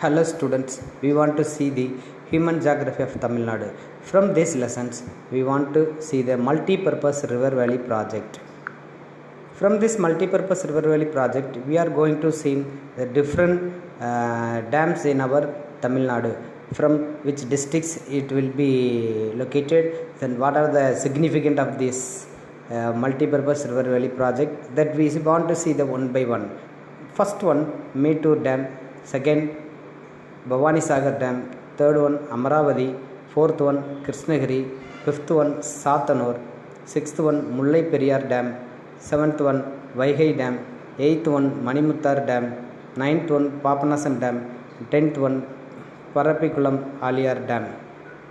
Hello students, we want to see the human geography of Tamil Nadu. From these lessons, we want to see the multi-purpose river valley project. From this multi-purpose river valley project, we are going to see the different dams in our Tamil Nadu. From which districts it will be located, then what are the significance of this multi-purpose river valley project, that we want to see the one by one. First one, Mettur Dam. Second, Bhavani Sagar Dam. Third one, Amaravati. Fourth one, Krishnagiri. Fifth one, Sathanur. Sixth one, Mullai Periyar Dam. Seventh one, Vaigai Dam. Eighth one, Manimuttar Dam. Ninth one, Papanasam Dam. Tenth one, Parapikulam Aliyar Dam.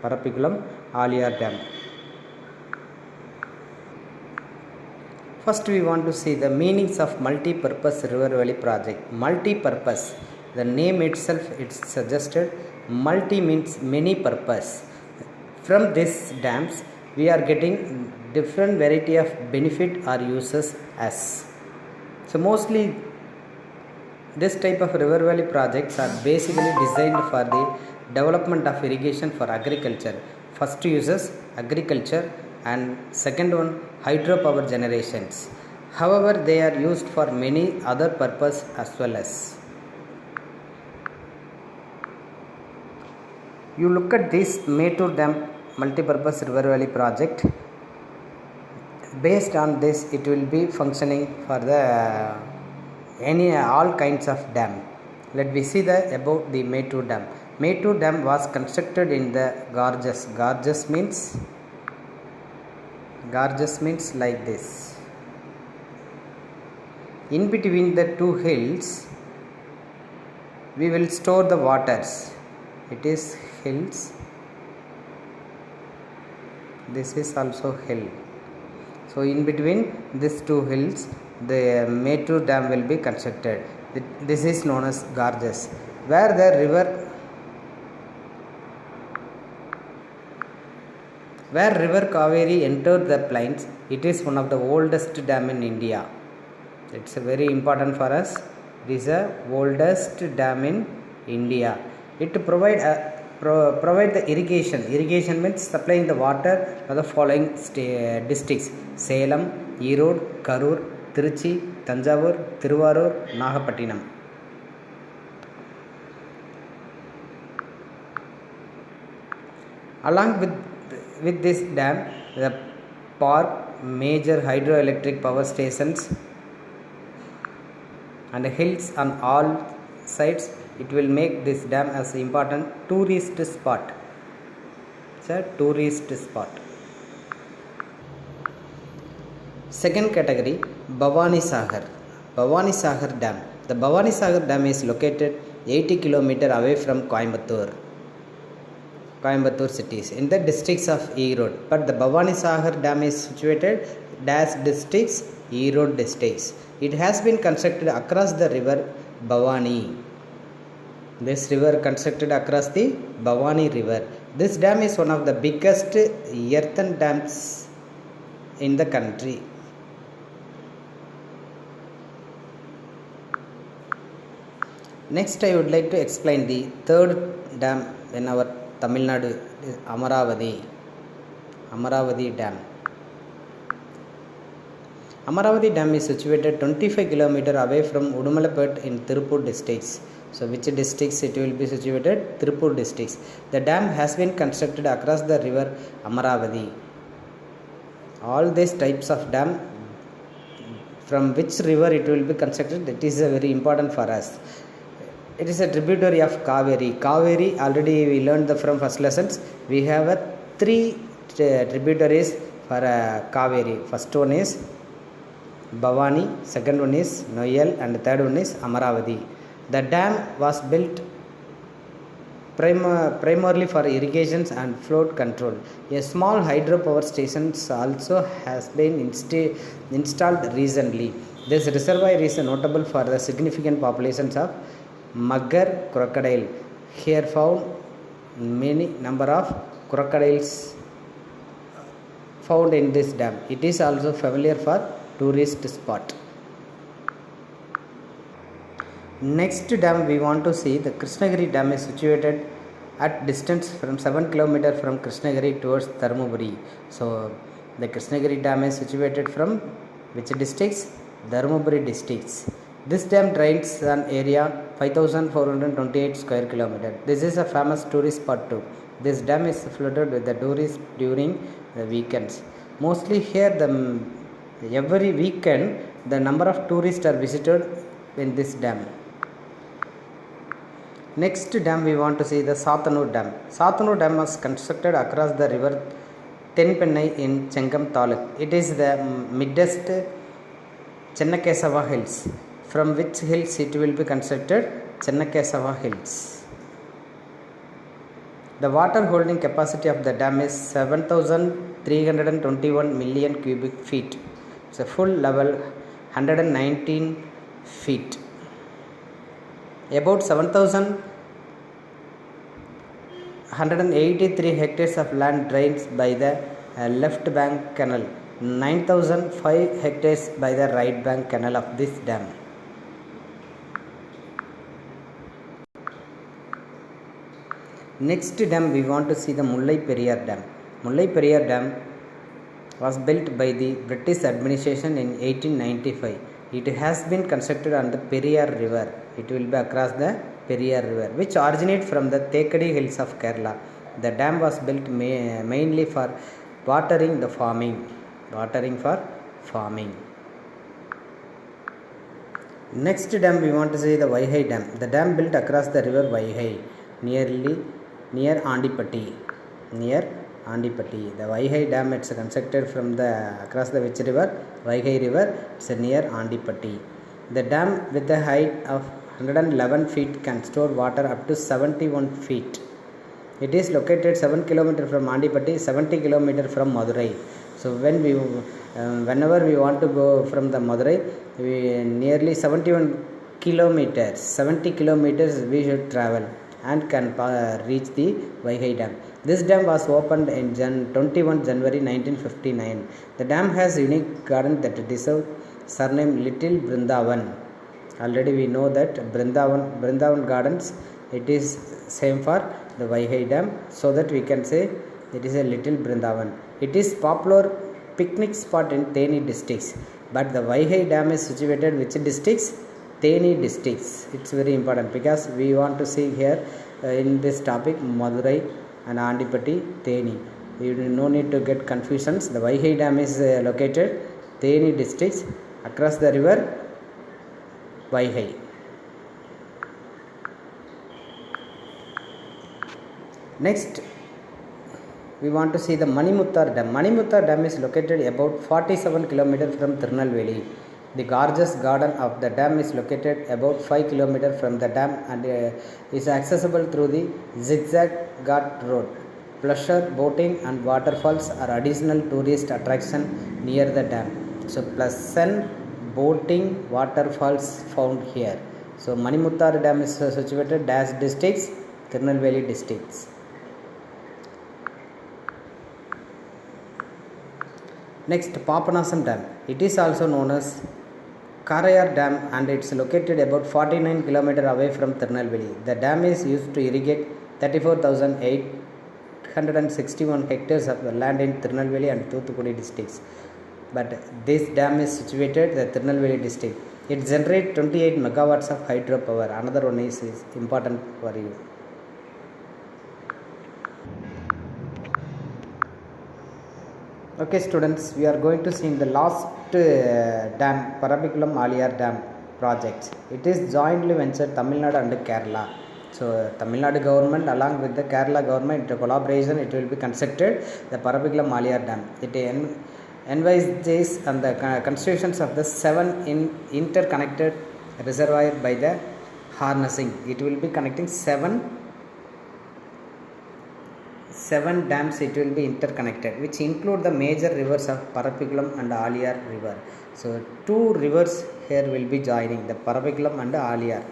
Parapikulam Aliyar Dam. First, we want to see the meanings of multi-purpose river valley project. Multi-purpose, the name itself it's suggested. Multi means many purpose. From these dams, we are getting different variety of benefit or uses as. So mostly this type of river valley projects are basically designed for the development of irrigation for agriculture. First uses agriculture, and second one hydropower generations. However, they are used for many other purpose as well as. You look at this Mettur Dam multi-purpose river valley project. Based on this, it will be functioning for the all kinds of dam. Let me see about the Mettur Dam. Mettur Dam was constructed in the gorges. Gorges means like this. In between the two hills, we will store the waters. It is hills. This is also hill. So in between these two hills, the Mettur Dam will be constructed. This is known as gorges, where the river Kaveri entered the plains. It is one of the oldest dam in India. It's very important for us. It is the oldest dam in India. It provide the irrigation. Irrigation means supplying the water for the following districts: Salem, Erode, Karur, Tiruchi, Tanjavur, Tiruvarur, Nagapattinam. Along with this dam, the park major hydroelectric power stations and hills on all sides. It will make this dam as an important tourist spot. It's a tourist spot. Second category, Bhavani Sagar. Bhavani Sagar Dam. The Bhavani Sagar Dam is located 80 km away from Coimbatore cities in the districts of Erode. But the Bhavani Sagar Dam is situated dash districts, Erode districts. It has been constructed across the river Bhavani. This river constructed across the Bhavani river. This dam is one of the biggest earthen dams in the country. Next, I would like to explain the third dam in our Tamil Nadu, Amaravati Dam. Amaravati Dam is situated 25 km away from Udumalapet in Tirupur districts. So which districts it will be situated? Tirupur districts. The dam has been constructed across the river Amaravati. All these types of dam, from which river it will be constructed, that is very important for us. It is a tributary of Kaveri. Kaveri, already we learned from first lessons. We have three tributaries for Kaveri. First one is Bhavani, second one is Noyal, and third one is Amaravati. The dam was built primarily for irrigation and flood control. A small hydropower station also has been installed recently. This reservoir is notable for the significant populations of Mugger crocodile. Here found many number of crocodiles found in this dam. It is also familiar for tourist spot. Next dam we want to see the Krishnagiri dam is situated at distance from 7 km from Krishnagiri towards Dharmaburi. So the Krishnagiri dam is situated from which districts? Dharmaburi districts. This dam drains an area 5428 square kilometer. This is a famous tourist spot too. This dam is flooded with the tourists during the weekends. Mostly here every weekend the number of tourists are visited in this dam. Next dam we want to see the Sathanur dam. Sathanur dam was constructed across the river Tenpennai in Chengam Taluk. It is the midest Chennakesava hills. From which hills it will be constructed? Chennakesava hills. The water holding capacity of the dam is 7,321 million cubic feet. It's a full level 119 feet. About 7,183 hectares of land drains by the left bank canal, 9,005 hectares by the right bank canal of this dam. Next dam we want to see the Mullai Periyar dam. Mullai Periyar dam was built by the British administration in 1895. It has been constructed on the Periyar river. It will be across the Periyar river, which originates from the Thekadi hills of Kerala. The dam was built mainly for watering for farming. Next dam we want to see the Vaigai dam. The dam built across the river Vaigai near Andipatti. The Vaigai dam it's constructed from across the which river? Vaigai river. It's near Andipatti. The dam with a height of 111 feet can store water up to 71 feet. It is located 7 km from Andipatti, 70 km from Madurai. So whenever we want to go from the Madurai, we nearly 71 kilometers, 70 kilometers we should travel and can reach the Vaigai dam. This dam was opened in 21 January 1959. The dam has unique garden that deserves surname Little Brindavan. Already we know that Brindavan Gardens, it is same for the Vaigai dam, so that we can say it is a Little Brindavan. It is popular picnic spot in Theni districts, but the Vaigai dam is situated which districts? Theni districts. It's very important because we want to see here in this topic Madurai and Andipatti, Theni. You no need to get confusions. The Vaigai dam is located Theni districts across the river Vaigai. Next we want to see the Manimuttar dam. Manimuttar dam is located about 47 km from Tirunelveli. The gorgeous garden of the dam is located about 5 km from the dam and is accessible through the zigzag ghat road. Pleasure boating and waterfalls are additional tourist attraction near the dam. So pleasant boating, waterfalls found here. So Manimuttar dam is situated dash districts, Tirunelveli districts. Next, Papanasam dam. It is also known as Karayar dam and it's located about 49 km away from Tirunelveli. The dam is used to irrigate 34,861 hectares of land in Tirunelveli and Thoothukudi districts. But this dam is situated in the Tirunelveli district. It generates 28 megawatts of hydropower. Another one is important for you. Okay students, we are going to see in the last dam, Parabikulam Aliyar dam project. It is jointly ventured Tamil Nadu and Kerala. So Tamil Nadu government along with the Kerala government collaboration, it will be constructed the Parabikulam Aliyar dam. It envisages on the constructions of the 7 interconnected reservoir by the harnessing. It will be connecting 7 dams. It will be interconnected, which include the major rivers of Parabikulam and Aliyar river. So 2 rivers here will be joining, the Parabikulam and Aliyar.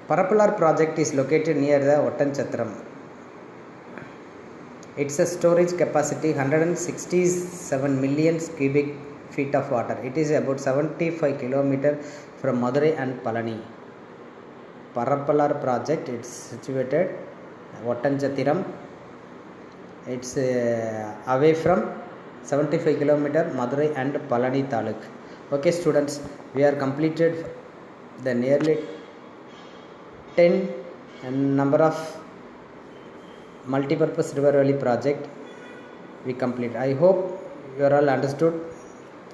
Parapular project is located near the Ottanchhatram. It's a storage capacity 167 million cubic feet of water. It is about 75 kilometers from Madurai and Palani. Parappalar project, it's situated Vattanjathiram. It's away from 75 kilometers Madurai and Palani Taluk. Okay students, we are completed the nearly 10 number of multi-purpose river valley project we complete. I hope you are all understood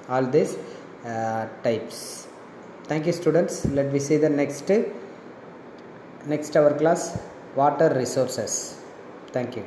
all these types. Thank you students. Let me see the next our class, water resources. Thank you.